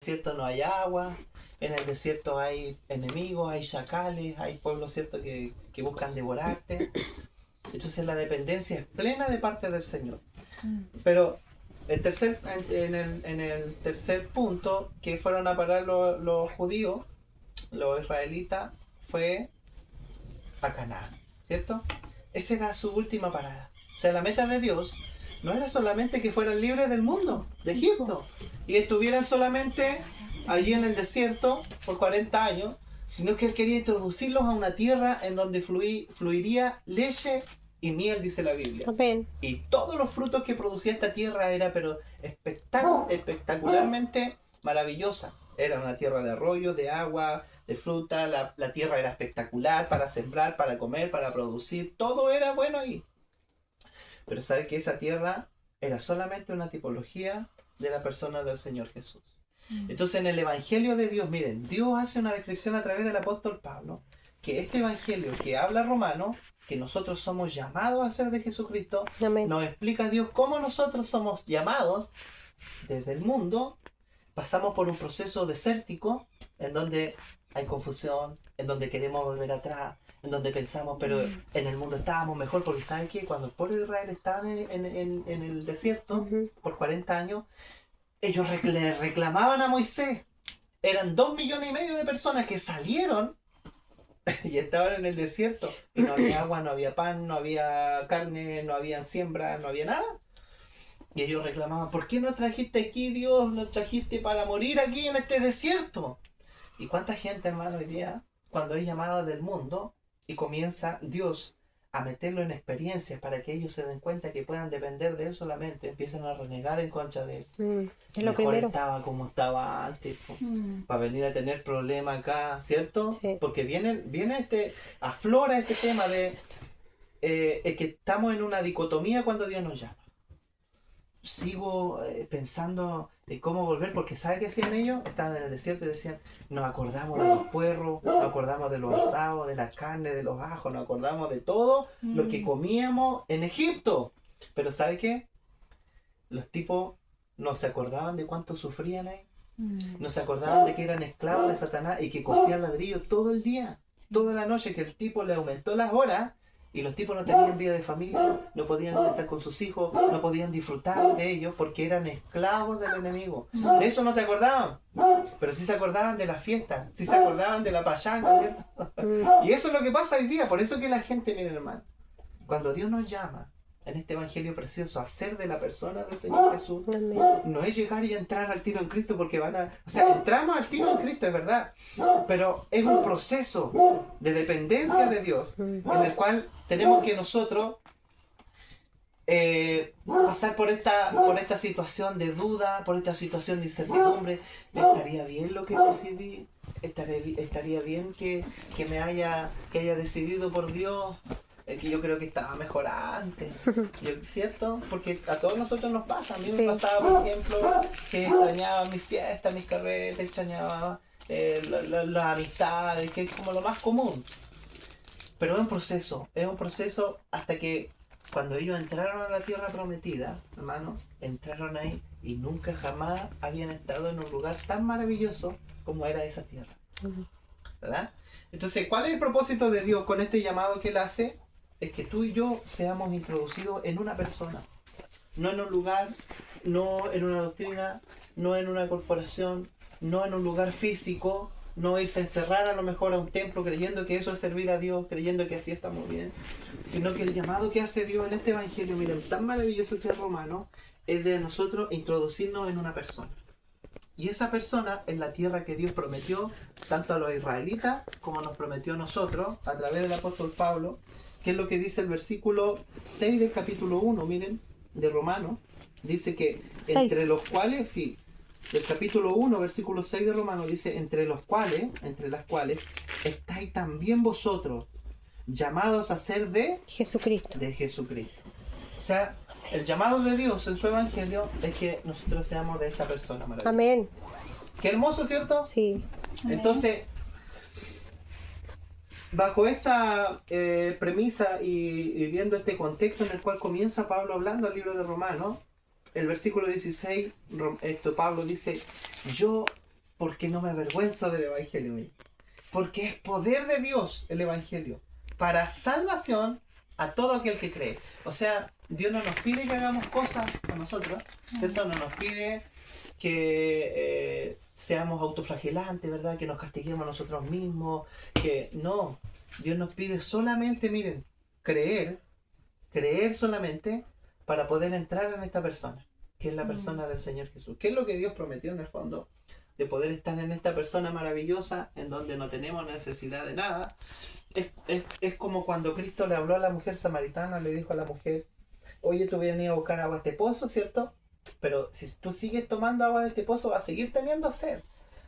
desierto no hay agua, en el desierto hay enemigos, hay chacales, hay pueblos, ¿cierto?, que buscan devorarte. Entonces la dependencia es plena de parte del Señor. Pero en el tercer punto que fueron a parar los judíos, los israelitas, fue a Canaán, ¿cierto? Esa era su última parada. O sea, la meta de Dios no era solamente que fueran libres del mundo, de Egipto, y estuvieran solamente allí en el desierto por 40 años, sino que Él quería introducirlos a una tierra en donde fluiría leche y miel, dice la Biblia. Amén. Y todos los frutos que producía esta tierra era pero espectacularmente maravillosa. Era una tierra de arroyos, de agua, de fruta. La tierra era espectacular para sembrar, para comer, para producir. Todo era bueno ahí. Pero sabe que esa tierra era solamente una tipología de la persona del Señor Jesús. Entonces en el Evangelio de Dios, miren, Dios hace una descripción a través del apóstol Pablo, que este Evangelio que habla Romano, que nosotros somos llamados a ser de Jesucristo, Amén. nos explica a Dios cómo nosotros somos llamados desde el mundo, pasamos por un proceso desértico, en donde hay confusión, en donde queremos volver atrás, en donde pensamos, pero en el mundo estábamos mejor, porque ¿sabe qué? Cuando el pueblo de Israel estaba en el desierto por 40 años, ellos le reclamaban a Moisés. Eran 2,5 millones de personas que salieron y estaban en el desierto. Y no había agua, no había pan, no había carne, no había siembra, no había nada. Y ellos reclamaban, ¿por qué nos trajiste aquí, Dios? Nos trajiste para morir aquí en este desierto. ¿Y cuánta gente, hermano, hoy día, cuando es llamada del mundo y comienza Dios a meterlo en experiencias para que ellos se den cuenta que puedan depender de Él solamente, empiezan a renegar en contra de Él? Es lo Mejor primero. estaba como estaba antes, para venir a tener problemas acá, ¿cierto? Sí. Porque aflora este tema de que estamos en una dicotomía cuando Dios nos llama. Sigo pensando en cómo volver, porque ¿sabe qué hacían ellos? Estaban en el desierto y decían, nos acordamos de los puerros, nos acordamos de los asados, de la carne, de los ajos, nos acordamos de todo lo que comíamos en Egipto. Pero ¿sabe qué? Los tipos no se acordaban de cuánto sufrían ahí. No se acordaban de que eran esclavos de Satanás y que cosían ladrillos todo el día, toda la noche, que el tipo le aumentó las horas. Y los tipos no tenían vida de familia, no podían estar con sus hijos, no podían disfrutar de ellos porque eran esclavos del enemigo. De eso no se acordaban, pero sí se acordaban de las fiestas, sí se acordaban de la pachanga, ¿cierto? Y eso es lo que pasa hoy día, por eso que la gente, miren hermano, cuando Dios nos llama en este evangelio precioso a ser de la persona del Señor Jesús, no es llegar y entrar al tiro en Cristo porque o sea, entramos al tiro en Cristo, es verdad, pero es un proceso de dependencia de Dios en el cual tenemos que nosotros pasar por esta situación de duda, por esta situación de incertidumbre. ¿Estaría bien lo que decidí? ¿Estaría bien que haya decidido por Dios? Que yo creo que estaba mejor antes, ¿cierto? Porque a todos nosotros nos pasa. A mí me pasaba, por ejemplo, que extrañaba mis fiestas, mis carretes, extrañaba las amistades, que es como lo más común. Pero es un proceso hasta que cuando ellos entraron a la tierra prometida, hermano, entraron ahí y nunca jamás habían estado en un lugar tan maravilloso como era esa tierra, ¿verdad? Entonces, ¿cuál es el propósito de Dios con este llamado que Él hace? Es que tú y yo seamos introducidos en una persona, no en un lugar, no en una doctrina, no en una corporación, no en un lugar físico, no irse a encerrar a lo mejor a un templo creyendo que eso es servir a Dios, creyendo que así estamos bien, sino que el llamado que hace Dios en este evangelio, miren, tan maravilloso que es Romano, es de nosotros introducirnos en una persona. Y esa persona es la tierra que Dios prometió tanto a los israelitas como nos prometió a nosotros a través del apóstol Pablo, que es lo que dice el versículo 6 del capítulo 1, miren, de Romano. Dice que entre los cuales, sí, del capítulo 1, versículo 6 de Romano, dice, entre las cuales, estáis también vosotros, llamados a ser de Jesucristo. O sea, el llamado de Dios en su evangelio es que nosotros seamos de esta persona maravillosa. Amén. Qué hermoso, ¿cierto? Sí. Entonces, bajo esta premisa y viendo este contexto en el cual comienza Pablo hablando al libro de Romanos, el versículo 16, Pablo dice, yo porque no me avergüenzo del Evangelio, mire. Porque es poder de Dios el Evangelio para salvación a todo aquel que cree. O sea, Dios no nos pide que hagamos cosas a nosotros, ¿cierto? No nos pide que seamos autoflagelantes, ¿verdad? Que nos castiguemos a nosotros mismos, que no. Dios nos pide solamente, miren, creer solamente para poder entrar en esta persona, que es la persona del Señor Jesús. ¿Qué es lo que Dios prometió en el fondo? De poder estar en esta persona maravillosa, en donde no tenemos necesidad de nada. Es como cuando Cristo le habló a la mujer samaritana, le dijo a la mujer, oye, tú vienes a buscar agua a este pozo, ¿cierto? Pero si tú sigues tomando agua de este pozo, vas a seguir teniendo sed.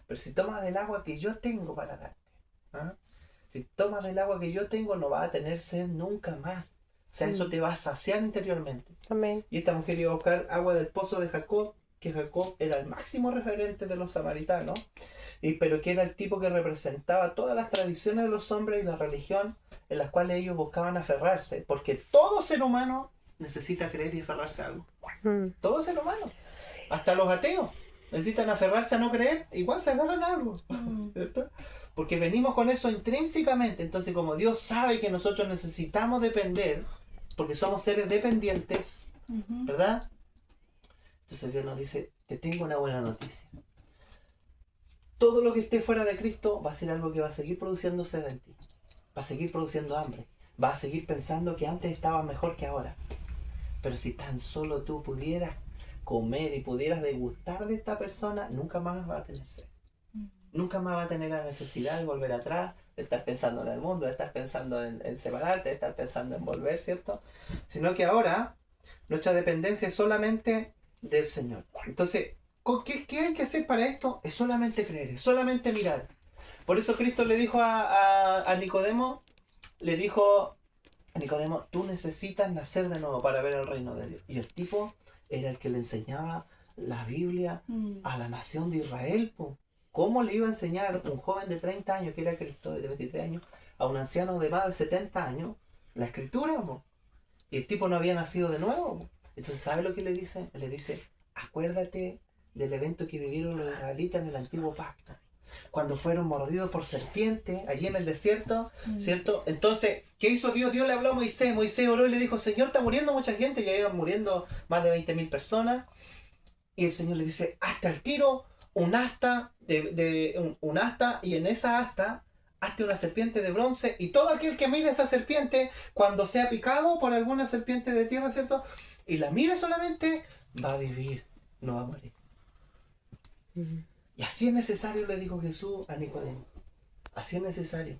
Pero si tomas del agua que yo tengo para darte, ¿ah? Si tomas del agua que yo tengo, no vas a tener sed nunca más. O sea, eso te va a saciar interiormente. Amén. Y esta mujer iba a buscar agua del pozo de Jacob, que Jacob era el máximo referente de los samaritanos, pero que era el tipo que representaba todas las tradiciones de los hombres y la religión en las cuales ellos buscaban aferrarse, porque todo ser humano necesita creer y aferrarse a algo. Todo ser humano, hasta los ateos, necesitan aferrarse a no creer, igual se agarran a algo, ¿cierto? Porque venimos con eso intrínsecamente. Entonces, como Dios sabe que nosotros necesitamos depender, porque somos seres dependientes, ¿verdad? Entonces Dios nos dice, te tengo una buena noticia. Todo lo que esté fuera de Cristo va a ser algo que va a seguir produciendo sed en ti. Va a seguir produciendo hambre. Va a seguir pensando que antes estaba mejor que ahora. Pero si tan solo tú pudieras comer y pudieras degustar de esta persona, nunca más va a tener sed. Nunca más va a tener la necesidad de volver atrás, de estar pensando en el mundo, de estar pensando en separarte, de estar pensando en volver, ¿cierto? Sino que ahora nuestra dependencia es solamente del Señor. Entonces, ¿qué hay que hacer para esto? Es solamente creer, es solamente mirar. Por eso Cristo le dijo a Nicodemo, le dijo a Nicodemo, tú necesitas nacer de nuevo para ver el reino de Dios. Y el tipo era el que le enseñaba la Biblia a la nación de Israel, po. ¿Cómo le iba a enseñar un joven de 30 años, que era Cristo, de 23 años, a un anciano de más de 70 años, la escritura, po? Y el tipo no había nacido de nuevo, po. Entonces, ¿sabe lo que le dice? Le dice, acuérdate del evento que vivieron los israelitas en el antiguo pacto, cuando fueron mordidos por serpiente allí en el desierto, ¿cierto? Entonces, ¿qué hizo Dios? Dios le habló a Moisés. Moisés oró y le dijo, Señor, está muriendo mucha gente, ya iban muriendo más de 20.000 personas. Y el Señor le dice, hasta el tiro un asta, un asta, y en esa asta hazte una serpiente de bronce, y todo aquel que mire esa serpiente, cuando sea picado por alguna serpiente de tierra, ¿cierto? Y la mire solamente, va a vivir, no va a morir. Y así es necesario, le dijo Jesús a Nicodemo. Así es necesario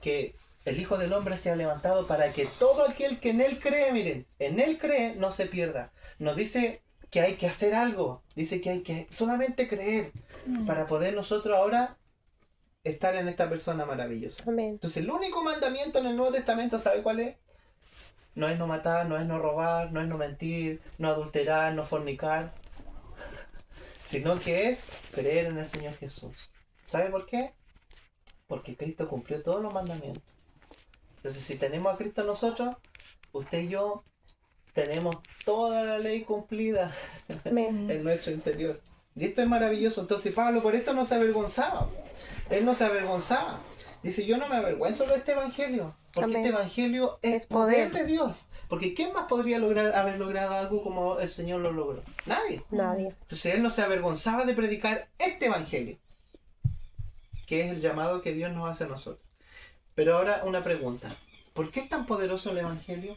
que el Hijo del Hombre sea levantado para que todo aquel que en Él cree, miren, en Él cree, no se pierda. Nos dice que hay que hacer algo. Dice que hay que solamente creer para poder nosotros ahora estar en esta persona maravillosa. Amén. Entonces el único mandamiento en el Nuevo Testamento, ¿sabe cuál es? No es no matar, no es no robar, no es no mentir, no adulterar, no fornicar, sino que es creer en el Señor Jesús. ¿Sabe por qué? Porque Cristo cumplió todos los mandamientos. Entonces, si tenemos a Cristo en nosotros, usted y yo tenemos toda la ley cumplida en nuestro interior. Y esto es maravilloso. Entonces Pablo por esto no se avergonzaba. Él no se avergonzaba. Dice, yo no me avergüenzo de este evangelio, porque Amén. este evangelio es poder de Dios. Porque ¿quién más podría haber logrado algo como el Señor lo logró? Nadie. Nadie. Entonces él no se avergonzaba de predicar este evangelio, que es el llamado que Dios nos hace a nosotros. Pero ahora una pregunta. ¿Por qué es tan poderoso el evangelio?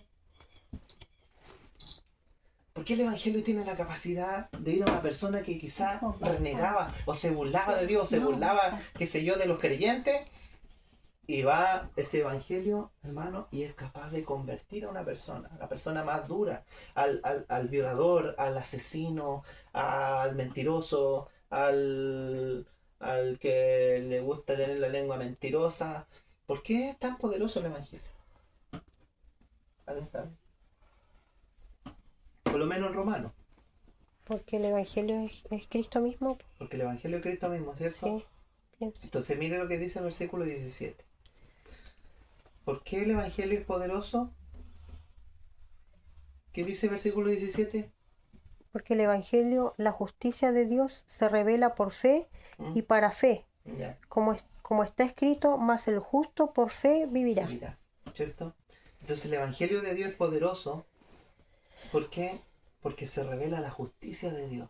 ¿Por qué el evangelio tiene la capacidad de ir a una persona que quizás renegaba o se burlaba de Dios, o se burlaba, qué sé yo, de los creyentes? Y va ese evangelio, hermano, y es capaz de convertir a una persona, la persona más dura, al violador, al asesino, al mentiroso, al que le gusta tener la lengua mentirosa. ¿Por qué es tan poderoso el evangelio? ¿Alguien sabe? Por lo menos en Romano. Porque el evangelio es Cristo mismo. Porque el evangelio es Cristo mismo, ¿cierto? Sí, pienso. Entonces mire lo que dice el versículo 17. ¿Por qué el evangelio es poderoso? ¿Qué dice el versículo 17? Porque el Evangelio, la justicia de Dios se revela por fe y para fe, Ya. como está escrito, mas el justo por fe vivirá. Mira, ¿cierto? Entonces el Evangelio de Dios es poderoso. ¿Por qué? Porque se revela la justicia de Dios.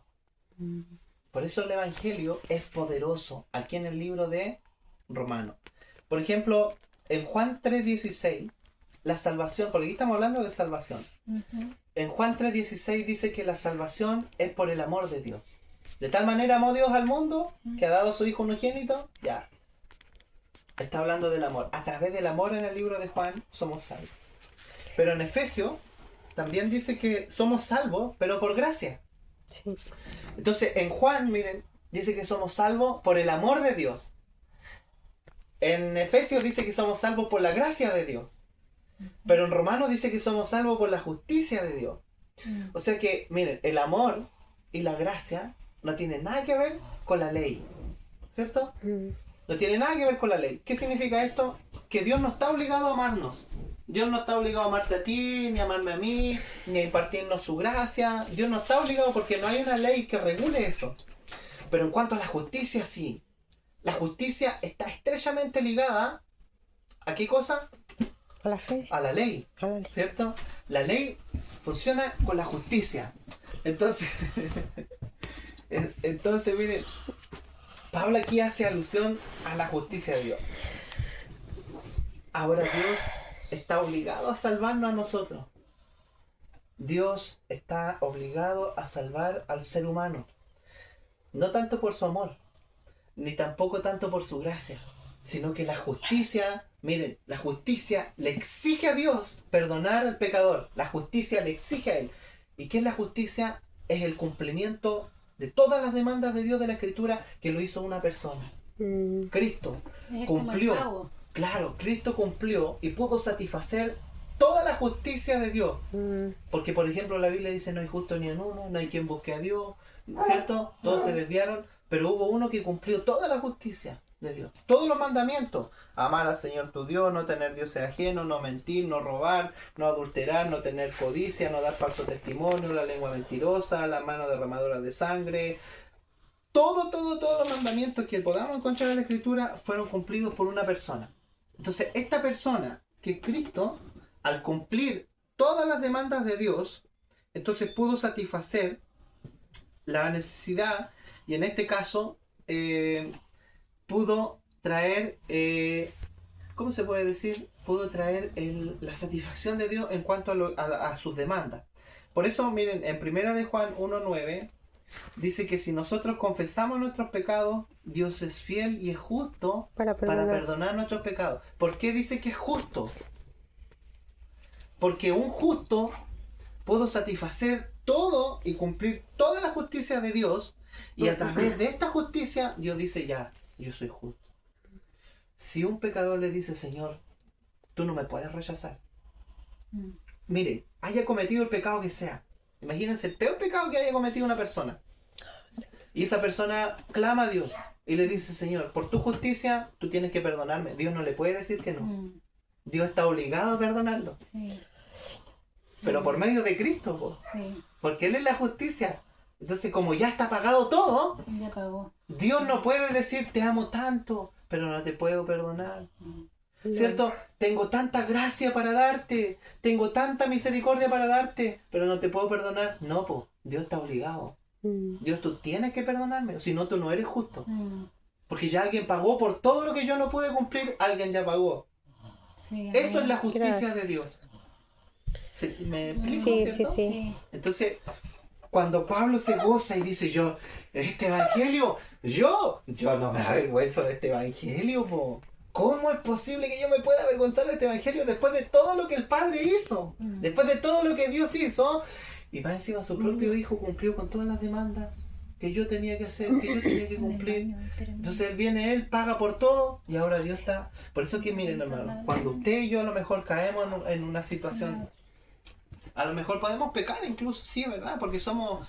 Por eso el Evangelio es poderoso. Aquí en el libro de Romanos. Por ejemplo, en Juan 3:16, la salvación, porque aquí estamos hablando de salvación. En Juan 3:16 dice que la salvación es por el amor de Dios. De tal manera amó Dios al mundo que ha dado a su Hijo unigénito. Ya. Está hablando del amor. A través del amor en el libro de Juan somos salvos. Pero en Efesios también dice que somos salvos, pero por gracia. Sí. Entonces en Juan, miren, dice que somos salvos por el amor de Dios. En Efesios dice que somos salvos por la gracia de Dios. Pero en Romanos dice que somos salvos por la justicia de Dios. O sea que, miren, el amor y la gracia no tienen nada que ver con la ley. ¿Cierto? No tiene nada que ver con la ley. ¿Qué significa esto? Que Dios no está obligado a amarnos. Dios no está obligado a amarte a ti, ni a amarme a mí, ni a impartirnos su gracia. Dios no está obligado porque no hay una ley que regule eso. Pero en cuanto a la justicia, sí. La justicia está estrechamente ligada ¿a qué cosa? A la fe. A la ley, A la ley. ¿cierto? La ley funciona con la justicia. Entonces, miren, Pablo aquí hace alusión a la justicia de Dios. Ahora Dios está obligado a salvarnos a nosotros. Dios está obligado a salvar al ser humano. No tanto por su amor, ni tampoco tanto por su gracia, sino que la justicia, miren, la justicia le exige a Dios perdonar al pecador. La justicia le exige a Él. ¿Y qué es la justicia? Es el cumplimiento de todas las demandas de Dios de la Escritura que lo hizo una persona. Cristo cumplió. Claro, Cristo cumplió y pudo satisfacer toda la justicia de Dios. Porque, por ejemplo, la Biblia dice no hay justo ni en uno, no hay quien busque a Dios, ¿cierto? Todos se desviaron, pero hubo uno que cumplió toda la justicia de Dios. Todos los mandamientos. Amar al Señor tu Dios, no tener dioses ajenos, no mentir, no robar, no adulterar, no tener codicia, no dar falso testimonio, la lengua mentirosa, la mano derramadora de sangre. Todos los mandamientos que podamos encontrar en la Escritura fueron cumplidos por una persona. Entonces, esta persona, que es Cristo, al cumplir todas las demandas de Dios, entonces pudo satisfacer la necesidad, y en este caso, pudo traer, ¿cómo se puede decir? Pudo traer la satisfacción de Dios en cuanto a sus demandas. Por eso, miren, en 1 de Juan 1:9, dice que si nosotros confesamos nuestros pecados, Dios es fiel y es justo para perdonar nuestros pecados. ¿Por qué dice que es justo? Porque un justo pudo satisfacer todo y cumplir toda la justicia de Dios, y a través de esta justicia Dios dice ya, yo soy justo. Si un pecador le dice, Señor, tú no me puedes rechazar. Mire, haya cometido el pecado que sea. Imagínense el peor pecado que haya cometido una persona. Y esa persona clama a Dios y le dice, Señor, por tu justicia tú tienes que perdonarme. Dios no le puede decir que no. Dios está obligado a perdonarlo. Sí. Pero por medio de Cristo, po. Sí, Porque Él es la justicia. Entonces, como ya está pagado todo, ya pagó. Dios no puede decir te amo tanto, pero no te puedo perdonar. ¿Cierto? Tengo tanta gracia para darte, tengo tanta misericordia para darte, pero no te puedo perdonar. No, pues, Dios está obligado. Dios, tú tienes que perdonarme, si no, tú no eres justo. Porque ya alguien pagó por todo lo que yo no pude cumplir, alguien ya pagó. Sí, Eso es la justicia Gracias. de Dios. ¿Me explico, Sí, cierto? Sí. Entonces, cuando Pablo se goza y dice yo, este evangelio, yo no me avergüenzo de este evangelio, po. ¿Cómo es posible que yo me pueda avergonzar de este evangelio después de todo lo que el Padre hizo? Después de todo lo que Dios hizo. Y más encima su propio Hijo cumplió con todas las demandas que yo tenía que hacer, que yo tenía que cumplir. Entonces Él viene, Él paga por todo y ahora Dios está... Por eso que miren, hermano, cuando usted y yo a lo mejor caemos en una situación... A lo mejor podemos pecar incluso, sí, ¿verdad? Porque somos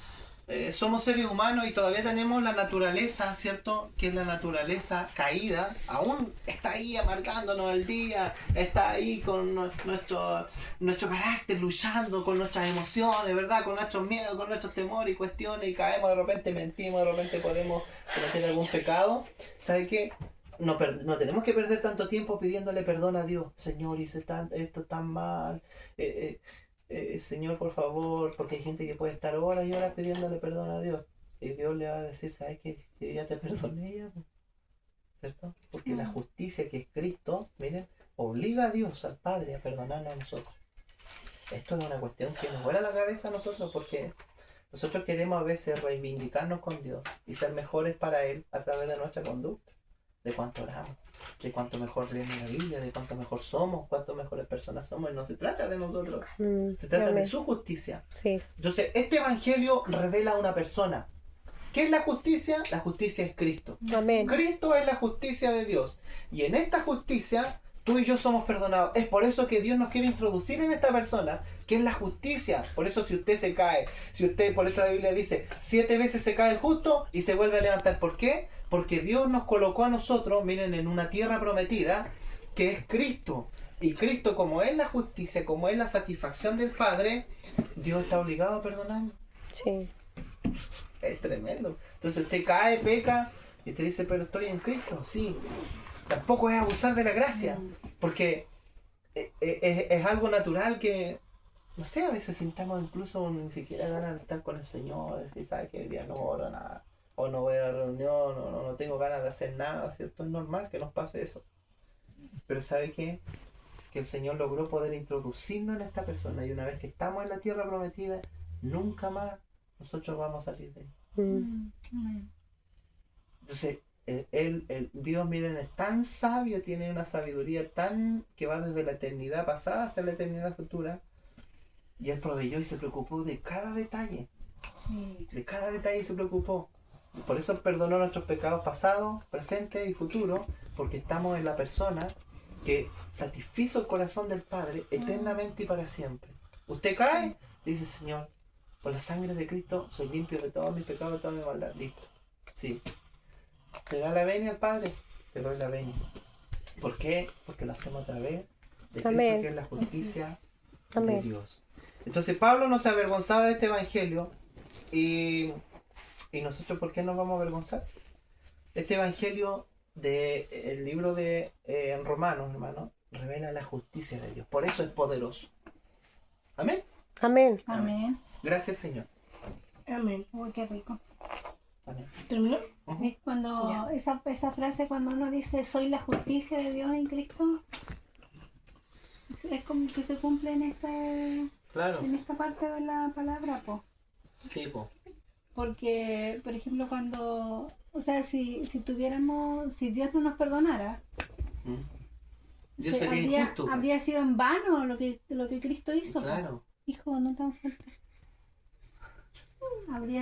somos seres humanos y todavía tenemos la naturaleza, ¿cierto? Que es la naturaleza caída, aún está ahí amargándonos el día, está ahí con nuestro carácter, luchando con nuestras emociones, ¿verdad? Con nuestros miedos, con nuestros temores y cuestiones, y caemos, de repente mentimos, de repente podemos cometer algún pecado. ¿Sabe qué? No tenemos que perder tanto tiempo pidiéndole perdón a Dios. Señor, hice esto tan mal. Señor, por favor, porque hay gente que puede estar horas y horas pidiéndole perdón a Dios. Y Dios le va a decir, ¿sabes qué? Que ya te perdoné ya, ¿cierto? Porque la justicia que es Cristo, miren, obliga a Dios, al Padre, a perdonarnos a nosotros. Esto es una cuestión que nos vuela la cabeza a nosotros, porque nosotros queremos a veces reivindicarnos con Dios y ser mejores para Él a través de nuestra conducta, de cuánto oramos, de cuánto mejor leemos la Biblia, de cuánto mejor somos, cuánto mejores personas somos. Y no se trata de nosotros, se trata de su justicia. Sí. Entonces, este evangelio revela a una persona. ¿Qué es la justicia? La justicia es Cristo. Amén. Cristo es la justicia de Dios. Y en esta justicia, tú y yo somos perdonados. Es por eso que Dios nos quiere introducir en esta persona, que es la justicia. Por eso si usted se cae, por eso la Biblia dice, 7 veces se cae el justo y se vuelve a levantar. ¿Por qué? Porque Dios nos colocó a nosotros, miren, en una tierra prometida, que es Cristo. Y Cristo, como es la justicia, como es la satisfacción del Padre, Dios está obligado a perdonarnos. Sí. Es tremendo. Entonces usted cae, peca, y usted dice, pero estoy en Cristo. Sí. Tampoco es abusar de la gracia, porque es algo natural que, no sé, a veces sintamos incluso ni siquiera ganas de estar con el Señor, decir, ¿sabes qué? El día no oro nada, o no voy a la reunión, o no tengo ganas de hacer nada, ¿cierto? Es normal que nos pase eso. Pero ¿sabe qué? Que el Señor logró poder introducirnos en esta persona, y una vez que estamos en la tierra prometida, nunca más nosotros vamos a salir de ahí. Entonces, Dios, miren, es tan sabio, tiene una sabiduría tan que va desde la eternidad pasada hasta la eternidad futura, y Él proveyó y se preocupó de cada detalle. Sí. De cada detalle se preocupó. Por eso perdonó nuestros pecados pasados, presentes y futuros, porque estamos en la persona que satisfizo el corazón del Padre eternamente y para siempre. Usted cae, dice, Señor, por la sangre de Cristo soy limpio de todos mis pecados, de toda mi maldad. Listo. Sí. ¿Te da la venia al Padre? Te doy la venia. ¿Por qué? Porque lo hacemos a través de Cristo, que es la justicia de Dios. Entonces Pablo no se avergonzaba de este evangelio, y nosotros, ¿por qué nos vamos a avergonzar? Este evangelio del libro de Romanos, hermano, revela la justicia de Dios. Por eso es poderoso. Amén. Amén. Amén. Gracias, Señor. Amén. Uy, qué rico. Amén. ¿Terminó? Uh-huh. Es cuando esa frase, cuando uno dice soy la justicia de Dios en Cristo, es como que se cumple en esta parte de la palabra, po. Sí, po. Porque, por ejemplo, cuando, o sea, si Dios no nos perdonara, Dios sería injusto. habría sido en vano lo que Cristo hizo. Claro. Po. Hijo, no tan fuerte. Habría